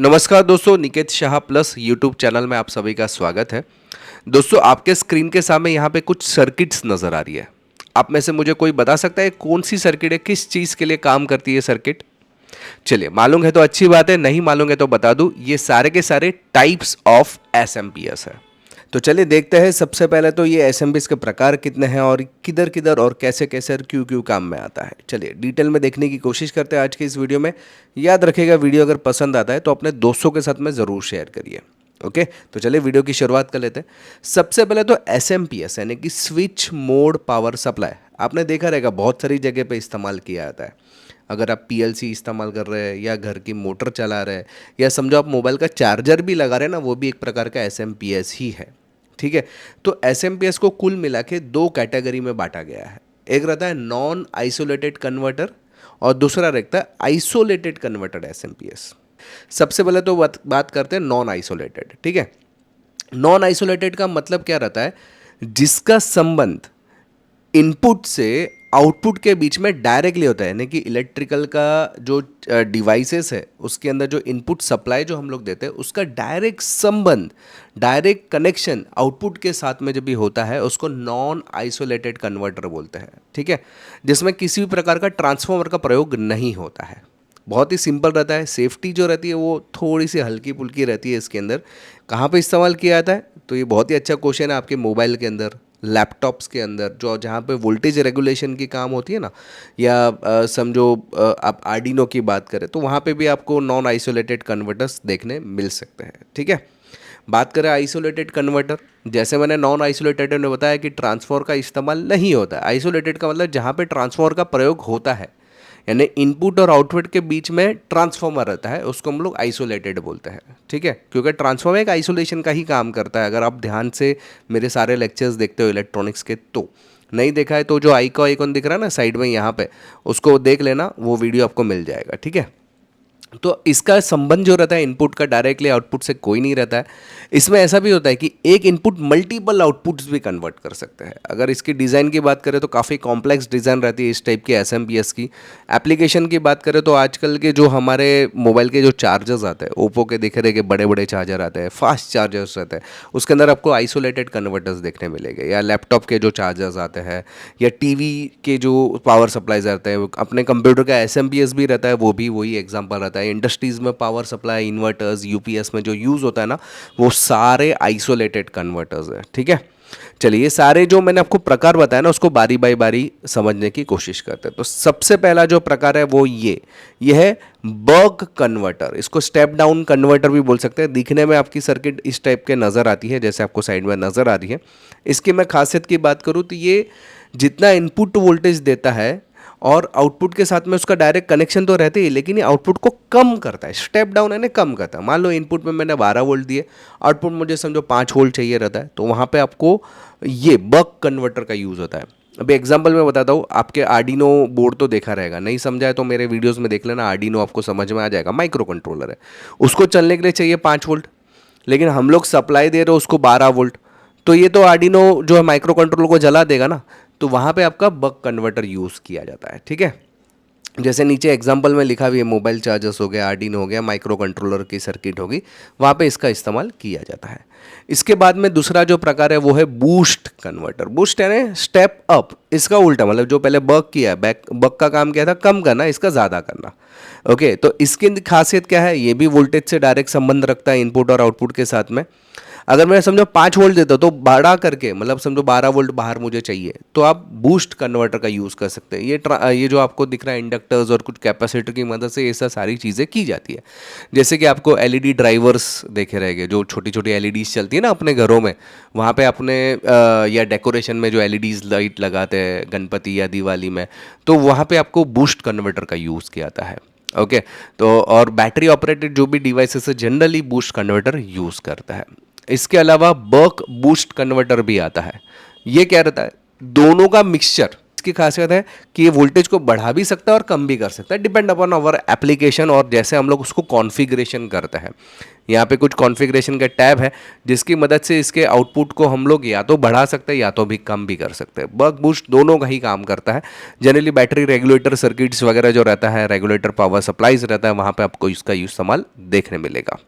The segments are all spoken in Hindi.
नमस्कार दोस्तों, Niket Shah plus YouTube channel में आप सभी का स्वागत है। दोस्तों, आपके स्क्रीन के सामने यहाँ पे कुछ सर्किट्स नज़र आ रही है। आप में से मुझे कोई बता सकता है कौन सी सर्किट है, किस चीज़ के लिए काम करती है सर्किट? चलिए, मालूम है तो अच्छी बात है, नहीं मालूम है तो बता दूं, ये सारे के सारे टाइप्स ऑफ एसएमपीएस है। तो चलिए देखते हैं। सबसे पहले तो ये एसएमपीएस के प्रकार कितने हैं और किधर किधर और कैसे कैसे और क्यों क्यों काम में आता है। चलिए डिटेल में देखने की कोशिश करते हैं आज के इस वीडियो में। याद रखिएगा, वीडियो अगर पसंद आता है तो अपने दोस्तों के साथ में ज़रूर शेयर करिए। ओके, तो चलिए वीडियो की शुरुआत कर लेते हैं। सबसे पहले तो एसएमपीएस यानी कि स्विच मोड पावर सप्लाई, आपने देखा रहेगा बहुत सारी जगह पे इस्तेमाल किया जाता है। अगर आप पीएलसी इस्तेमाल कर रहे हैं या घर की मोटर चला रहे हैं या समझो आप मोबाइल का चार्जर भी लगा रहे हैं ना, वो भी एक प्रकार का एसएमपीएस ही है। ठीक है, तो एसएमपीएस को कुल मिला के दो कैटेगरी में बांटा गया है। एक रहता है नॉन आइसोलेटेड कन्वर्टर और दूसरा रहता है आइसोलेटेड कन्वर्टर एसएमपीएस। सबसे पहले तो बात करते हैं नॉन आइसोलेटेड। ठीक है, नॉन आइसोलेटेड का मतलब क्या रहता है? जिसका संबंध इनपुट से आउटपुट के बीच में डायरेक्टली होता है, यानी कि इलेक्ट्रिकल का जो डिवाइसेस है उसके अंदर जो इनपुट सप्लाई जो हम लोग देते हैं उसका डायरेक्ट संबंध, डायरेक्ट कनेक्शन आउटपुट के साथ में जब भी होता है उसको नॉन आइसोलेटेड कन्वर्टर बोलते हैं। ठीक है, जिसमें किसी भी प्रकार का ट्रांसफार्मर का प्रयोग नहीं होता है। बहुत ही सिंपल रहता है। सेफ्टी जो रहती है वो थोड़ी सी हल्की पुल्की रहती है इसके अंदर। कहाँ पे इस्तेमाल किया जाता है? तो ये बहुत ही अच्छा क्वेश्चन है। आपके मोबाइल के अंदर, लैपटॉप्स के अंदर, जो जहाँ पे वोल्टेज रेगुलेशन की काम होती है ना, या समझो आप आर्डिनो की बात करें तो वहाँ पे भी आपको नॉन आइसोलेटेड कन्वर्टर्स देखने मिल सकते हैं। ठीक है, बात करें आइसोलेटेड कन्वर्टर, जैसे मैंने नॉन आइसोलेटेड में बताया कि ट्रांसफार्मर का इस्तेमाल नहीं होता है। आइसोलेटेड का मतलब जहाँ पे ट्रांसफार्मर का प्रयोग होता है, यानी इनपुट और आउटपुट के बीच में ट्रांसफार्मर रहता है, उसको हम लोग आइसोलेटेड बोलते हैं। ठीक है, क्योंकि ट्रांसफार्मर एक आइसोलेशन का ही काम करता है। अगर आप ध्यान से मेरे सारे लेक्चर्स देखते हो इलेक्ट्रॉनिक्स के, तो नहीं देखा है तो जो आई का आइकॉन दिख रहा है ना साइड में यहाँ पे, उसको देख लेना, वो वीडियो आपको मिल जाएगा। ठीक है, तो इसका संबंध जो रहता है इनपुट का डायरेक्टली आउटपुट से कोई नहीं रहता है। इसमें ऐसा भी होता है कि एक इनपुट मल्टीपल आउटपुट्स भी कन्वर्ट कर सकते हैं। अगर इसकी डिज़ाइन की बात करें तो काफ़ी कॉम्प्लेक्स डिज़ाइन रहती है इस टाइप के एसएमपीएस की। एप्लीकेशन की बात करें तो आजकल के जो हमारे मोबाइल के जो चार्जर्स आते हैं, ओप्पो के देखे रहे कि बड़े बड़े चार्जर आते हैं, फास्ट चार्जर्स रहते हैं, उसके अंदर आपको आइसोलेटेड कन्वर्टर्स देखने मिलेंगे। या लैपटॉप के जो चार्जर्स आते हैं या टीवी के जो पावर सप्लाईज आते हैं, अपने कंप्यूटर का एसएमपीएस भी रहता है, वो भी वही एग्जाम्पल रहता है। इंडस्ट्रीज़ में पावर सप्लाई, इन्वर्टर्स, यूपीएस में जो यूज़ होता है ना, वो सारे आइसोलेटेड कन्वर्टर्स है। ठीक है, चलिए ये सारे जो मैंने आपको प्रकार बताया ना उसको बारी बाई बारी समझने की कोशिश करते हैं। तो सबसे पहला जो प्रकार है वो ये है बक कन्वर्टर। इसको स्टेप डाउन कन्वर्टर भी बोल सकते हैं। दिखने में आपकी सर्किट इस टाइप के नज़र आती है जैसे आपको साइड में नज़र आ रही है। इसकी मैं खासियत की बात करूँ तो ये जितना इनपुट वोल्टेज देता है और आउटपुट के साथ में उसका डायरेक्ट कनेक्शन तो रहते ही, लेकिन ये आउटपुट को कम करता है। स्टेप डाउन यानी कम करता है। मान लो इनपुट में मैंने 12 वोल्ट दिए, आउटपुट मुझे समझो 5 वोल्ट चाहिए रहता है, तो वहाँ पे आपको ये बक कन्वर्टर का यूज़ होता है। अभी एग्जांपल में बताता हूँ। आपके आर्डिनो बोर्ड तो देखा रहेगा, नहीं समझा है तो मेरे वीडियोज़ में देख लेना। आर्डिनो आपको समझ में आ जाएगा। माइक्रो कंट्रोलर है, उसको चलने के लिए चाहिए 5 वोल्ट, लेकिन हम लोग सप्लाई दे रहे हो उसको 12 वोल्ट, तो ये तो आर्डिनो जो है माइक्रो कंट्रोलर को जला देगा ना। तो वहाँ पे आपका बक कन्वर्टर यूज़ किया जाता है। ठीक है, जैसे नीचे एग्जांपल में लिखा भी है, मोबाइल चार्जर्स हो गया, आर्डिनो हो गया, माइक्रो कंट्रोलर की सर्किट होगी, वहाँ पे इसका इस्तेमाल किया जाता है। इसके बाद में दूसरा जो प्रकार है वो है बूस्ट कन्वर्टर। बूस्ट यानी स्टेप अप, इसका उल्टा, मतलब जो पहले बक किया, बक का काम किया था कम करना, इसका ज़्यादा करना। ओके, तो इसकी खासियत क्या है? ये भी वोल्टेज से डायरेक्ट संबंध रखता है इनपुट और आउटपुट के साथ में। अगर मैं समझो 5 वोल्ट देता हूँ तो बड़ा करके, मतलब समझो 12 वोल्ट बाहर मुझे चाहिए, तो आप बूस्ट कन्वर्टर का यूज़ कर सकते हैं। ये जो आपको दिख रहा है इंडक्टर्स और कुछ कैपेसिटर की मदद से ये सब सारी चीज़ें की जाती है। जैसे कि आपको एलईडी ड्राइवर्स देखे रहेंगे, जो छोटी छोटी एलईडीज चलती है ना अपने घरों में, वहाँ पे अपने या डेकोरेशन में जो एलईडीज लाइट लगाते हैं गणपति या दिवाली में, तो वहाँ पे आपको बूस्ट कन्वर्टर का यूज़ किया जाता है। ओके, तो और बैटरी ऑपरेटेड जो भी डिवाइसेस है जनरली बूस्ट कन्वर्टर यूज़ करता है। इसके अलावा बक बूस्ट कन्वर्टर भी आता है। ये क्या रहता है? दोनों का मिक्सचर, की खासियत है कि ये वोल्टेज को बढ़ा भी सकता है और कम भी कर सकता है, डिपेंड अपॉन आवर एप्लीकेशन और जैसे हम लोग उसको कॉन्फ़िगरेशन करते हैं। यहाँ पे कुछ कॉन्फ़िगरेशन का टैब है जिसकी मदद से इसके आउटपुट को हम लोग या तो बढ़ा सकते हैं या तो भी कम भी कर सकते हैं। बक बूस्ट दोनों का ही काम करता है। जनरली बैटरी रेगुलेटर सर्किट्स वगैरह जो रहता है, रेगुलेटर पावर सप्लाईज रहता है, वहाँ पे आपको इसका इस्तेमाल देखने मिलेगा।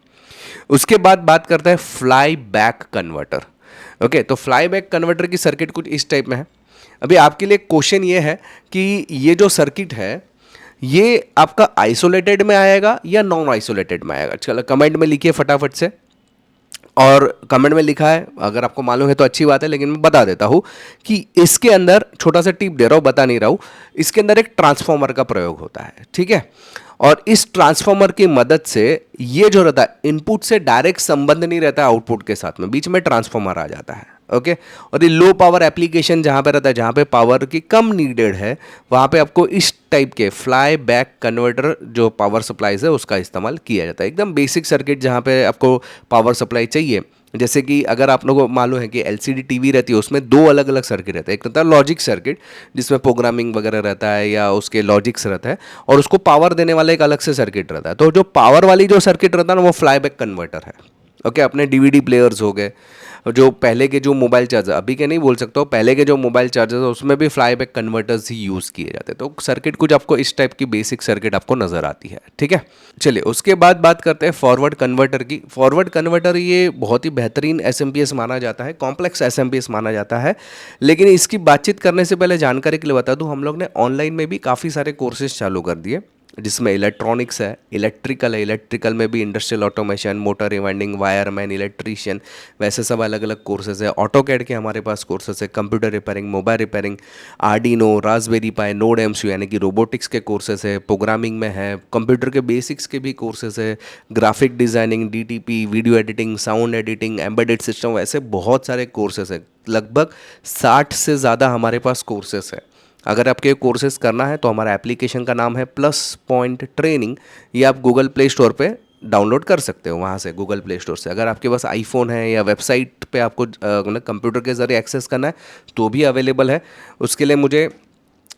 उसके बाद बात करते हैं फ्लाई बैक कन्वर्टर। ओके, तो फ्लाई बैक कन्वर्टर की सर्किट कुछ इस टाइप में है। अभी आपके लिए क्वेश्चन ये है कि ये जो सर्किट है ये आपका आइसोलेटेड में आएगा या नॉन आइसोलेटेड में आएगा? चलो कमेंट में लिखिए फटाफट से। और कमेंट में लिखा है, अगर आपको मालूम है तो अच्छी बात है, लेकिन मैं बता देता हूँ कि इसके अंदर छोटा सा टिप दे रहा हूँ, बता नहीं रहा हूँ, इसके अंदर एक ट्रांसफॉर्मर का प्रयोग होता है, ठीक है। और इस ट्रांसफॉर्मर की मदद से ये जो रहता है इनपुट से डायरेक्ट संबंध नहीं रहता आउटपुट के साथ में, बीच में ट्रांसफॉर्मर आ जाता है। ओके, और ये लो पावर एप्लीकेशन जहाँ पे रहता है, जहाँ पे पावर की कम नीडेड है, वहाँ पे आपको इस टाइप के फ्लाई बैक कन्वर्टर जो पावर सप्लाईज है उसका इस्तेमाल किया जाता है। एकदम बेसिक सर्किट जहाँ पे आपको पावर सप्लाई चाहिए, जैसे कि अगर आप लोगों को मालूम है कि एलसीडी टीवी रहती है उसमें दो अलग अलग सर्किट रहते हैं। एक रहता है लॉजिक सर्किट जिसमें प्रोग्रामिंग वगैरह रहता है या उसके लॉजिक्स रहता है, और उसको पावर देने वाला एक अलग से सर्किट रहता है। तो जो पावर वाली जो सर्किट रहता है ना वो फ्लाई बैक कन्वर्टर है। ओके, अपने डीवीडी प्लेयर्स हो गए, जो पहले के जो मोबाइल चार्जर, अभी के नहीं बोल सकता हूँ, पहले के जो मोबाइल चार्जर है उसमें भी फ्लाई बैक कन्वर्टर्स ही यूज़ किए जाते हैं। तो सर्किट कुछ आपको इस टाइप की बेसिक सर्किट आपको नज़र आती है, ठीक है। चलिए उसके बाद बात करते हैं फॉरवर्ड कन्वर्टर की। फॉरवर्ड कन्वर्टर ये बहुत ही बेहतरीन एसएमपीएस माना जाता है, कॉम्प्लेक्स एसएमपीएस माना जाता है। लेकिन इसकी बातचीत करने से पहले जानकारी के लिए बता दूँ, हम लोग ने ऑनलाइन में भी काफ़ी सारे कोर्सेज चालू कर दिए, जिसमें इलेक्ट्रॉनिक्स है, इलेक्ट्रिकल है, इलेक्ट्रिकल में भी industrial automation, motor rewinding, wireman, electrician, वैसे सब अलग अलग कोर्सेज है। ऑटोकैड के हमारे पास कोर्सेज है, computer repairing, mobile repairing, Arduino, Raspberry Pi, Node MCU यानी कि रोबोटिक्स के कोर्सेज है, प्रोग्रामिंग में है, कंप्यूटर के बेसिक्स के भी कोर्सेज है, graphic designing, DTP, video editing, sound editing, embedded system, वैसे बहुत सारे कोर्सेज है। लगभग 60 से ज़्यादा हमारे पास कोर्सेज है। अगर आपके कोर्सेज करना है तो हमारा एप्लीकेशन का नाम है प्लस पॉइंट ट्रेनिंग, ये आप गूगल प्ले स्टोर पे डाउनलोड कर सकते हो, वहाँ से गूगल प्ले स्टोर से। अगर आपके पास आईफोन है या वेबसाइट पे आपको कंप्यूटर के ज़रिए एक्सेस करना है तो भी अवेलेबल है। उसके लिए मुझे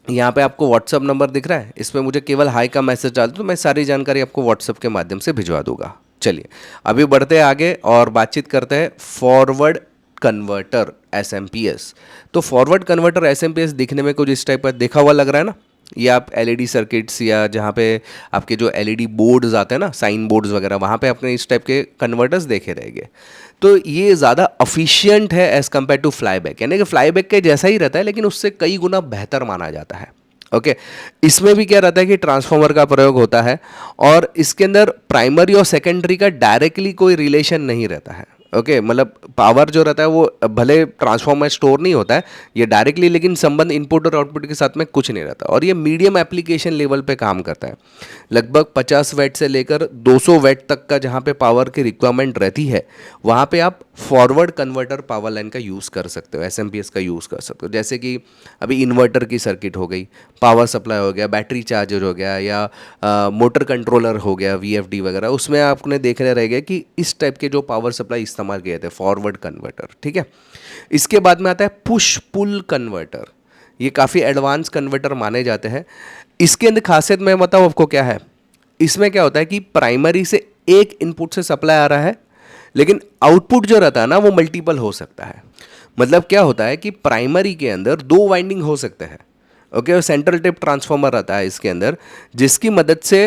यहाँ पे आपको व्हाट्सअप नंबर दिख रहा है, इस पर मुझे केवल हाई का मैसेज डाल दो तो मैं सारी जानकारी आपको व्हाट्सअप के माध्यम से भिजवा दूंगा। चलिए अभी बढ़ते हैं आगे और बातचीत करते हैं फॉरवर्ड कन्वर्टर एसएमपीएस। तो फॉरवर्ड कन्वर्टर एसएमपीएस दिखने में कुछ इस टाइप का देखा हुआ लग रहा है ना। ये आप एलईडी सर्किट्स या जहाँ पे आपके जो एलईडी बोर्ड्स आते हैं ना, साइन बोर्ड्स वगैरह, वहाँ पे आपने इस टाइप के कन्वर्टर्स देखे रहेंगे। तो ये ज़्यादा एफिशिएंट है एज़ कम्पेयर टू फ्लाईबैक, यानी कि फ्लाईबैक के जैसा ही रहता है लेकिन उससे कई गुना बेहतर माना जाता है। ओके, इसमें भी क्या रहता है कि ट्रांसफार्मर का प्रयोग होता है और इसके अंदर प्राइमरी और सेकेंडरी का डायरेक्टली कोई रिलेशन नहीं रहता है। ओके, मतलब पावर जो रहता है वो भले ट्रांसफॉर्मर स्टोर नहीं होता है ये डायरेक्टली, लेकिन संबंध इनपुट और आउटपुट के साथ में कुछ नहीं रहता। और ये मीडियम एप्लीकेशन लेवल पे काम करता है। लगभग 50 वैट से लेकर 200 वैट तक का जहाँ पे पावर की रिक्वायरमेंट रहती है वहाँ पे आप फॉरवर्ड कन्वर्टर पावर लाइन का यूज़ कर सकते हो, एसएमपीएस का यूज़ कर सकते हो। जैसे कि अभी इन्वर्टर की सर्किट हो गई, पावर सप्लाई हो गया, बैटरी चार्जर हो गया या मोटर कंट्रोलर हो गया, वीएफडी वगैरह, उसमें आपने देखने रहेगा कि इस टाइप के जो पावर सप्लाई इस्तेमाल किए थे फॉरवर्ड कन्वर्टर, ठीक है। इसके बाद में आता है पुश पुल कन्वर्टर। ये काफ़ी एडवांस कन्वर्टर माने जाते हैं। इसके अंदर खासियत मैं बताऊँ आपको क्या है। इसमें क्या होता है कि प्राइमरी से एक इनपुट से सप्लाई आ रहा है, लेकिन आउटपुट जो रहता है ना वो मल्टीपल हो सकता है। मतलब क्या होता है कि प्राइमरी के अंदर 2 वाइंडिंग हो सकते हैं। ओके, और सेंट्रल टेप ट्रांसफार्मर रहता है इसके अंदर, जिसकी मदद से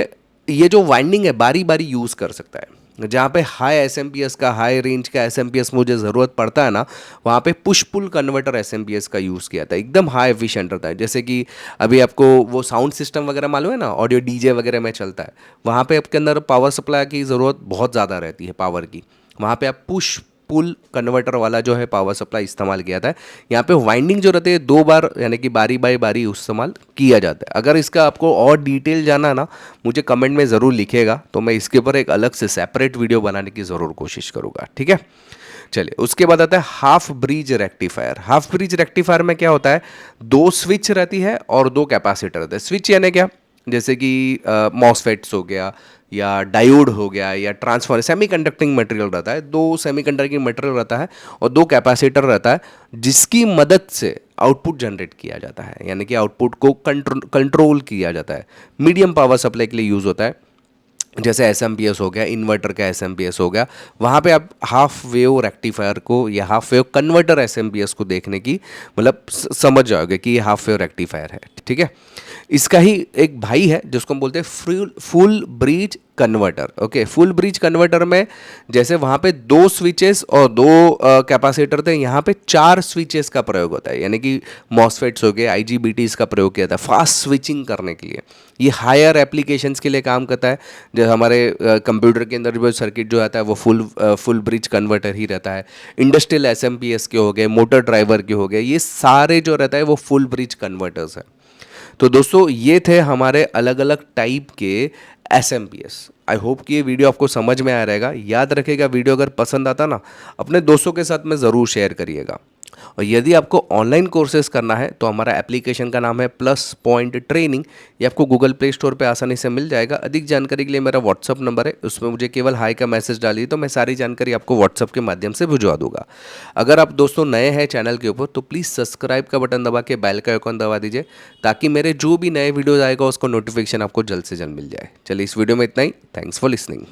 ये जो वाइंडिंग है बारी बारी यूज़ कर सकता है। जहाँ पे हाई एसएमपीएस का, हाई रेंज का एसएमपीएस मुझे ज़रूरत पड़ता है ना, वहाँ पे पुश पुल कन्वर्टर एसएमपीएस का यूज़ किया था। एकदम हाई एफिशिएंट रहता है। जैसे कि अभी आपको वो साउंड सिस्टम वगैरह मालूम है ना, ऑडियो डीजे वगैरह में चलता है, वहाँ पे आपके अंदर पावर सप्लाई की ज़रूरत बहुत ज़्यादा रहती है पावर की। वहाँ पे आप पुश पुल कन्वर्टर वाला जो है पावर सप्लाई इस्तेमाल किया था। यहाँ पे वाइंडिंग जो रहती है 2 बार यानी कि बारी बाई बारी इस्तेमाल किया जाता है। अगर इसका आपको और डिटेल जाना ना, मुझे कमेंट में ज़रूर लिखिएगा, तो मैं इसके ऊपर एक अलग से सेपरेट वीडियो बनाने की ज़रूर कोशिश करूँगा, ठीक है। चलिए उसके बाद आता है half bridge rectifier. Half bridge rectifier में क्या होता है, 2 स्विच रहती है और 2 कैपेसिटर रहते हैं। स्विच यानी क्या, जैसे कि मॉसफेट्स हो गया या डायोड हो गया या ट्रांसफार्मर, सेमीकंडक्टिंग मटेरियल रहता है, 2 सेमीकंडक्टिंग मटेरियल रहता है और 2 कैपेसिटर रहता है, जिसकी मदद से आउटपुट जनरेट किया जाता है, यानी कि आउटपुट को कंट्रोल किया जाता है। मीडियम पावर सप्लाई के लिए यूज़ होता है, जैसे एस हो गया, इन्वर्टर का एस हो गया। वहाँ पे आप हाफ वेव रेक्टिफायर को या हाफ वेव कन्वर्टर एस को देखने की मतलब समझ जाओगे कि ये हाफ वेव रेक्टिफायर है, ठीक है। इसका ही एक भाई है जिसको हम बोलते हैं full bridge converter. Okay, full bridge converter में जैसे वहाँ पे 2 स्विचेस और 2 कैपेसिटर थे, यहाँ पे 4 स्विचेस का प्रयोग होता है, यानी कि मॉसफेट्स हो गए, आईजीबीटीज का प्रयोग किया जाता है फास्ट स्विचिंग करने के लिए। ये हायर एप्लीकेशंस के लिए काम करता है। जो हमारे कंप्यूटर के अंदर जो सर्किट जो आता है वो फुल ब्रिज कन्वर्टर ही रहता है। इंडस्ट्रियल एसएमपीएस के हो गए, मोटर ड्राइवर के हो गए, ये सारे जो रहता है वो फुल ब्रिज कन्वर्टर्स है। तो दोस्तों ये थे हमारे अलग अलग टाइप के एसएमपीएस। आई होप कि ये वीडियो आपको समझ में आ रहेगा। याद रखिएगा, वीडियो अगर पसंद आता ना, अपने दोस्तों के साथ में ज़रूर शेयर करिएगा। और यदि आपको ऑनलाइन कोर्सेज करना है तो हमारा एप्लीकेशन का नाम है प्लस पॉइंट ट्रेनिंग। ये आपको गूगल प्ले स्टोर पे आसानी से मिल जाएगा। अधिक जानकारी के लिए मेरा व्हाट्सअप नंबर है, उसमें मुझे केवल हाई का मैसेज डालिए तो मैं सारी जानकारी आपको व्हाट्सअप के माध्यम से भिजवा दूंगा। अगर आप दोस्तों नए हैं चैनल के ऊपर तो प्लीज़ सब्सक्राइब का बटन दबा के बेल का आइकॉन दबा दीजिए, ताकि मेरे जो भी नए वीडियोज़ आएगा उसको नोटिफिकेशन आपको जल्द से जल्द मिल जाए। चलिए इस वीडियो में इतना ही। Thanks for listening.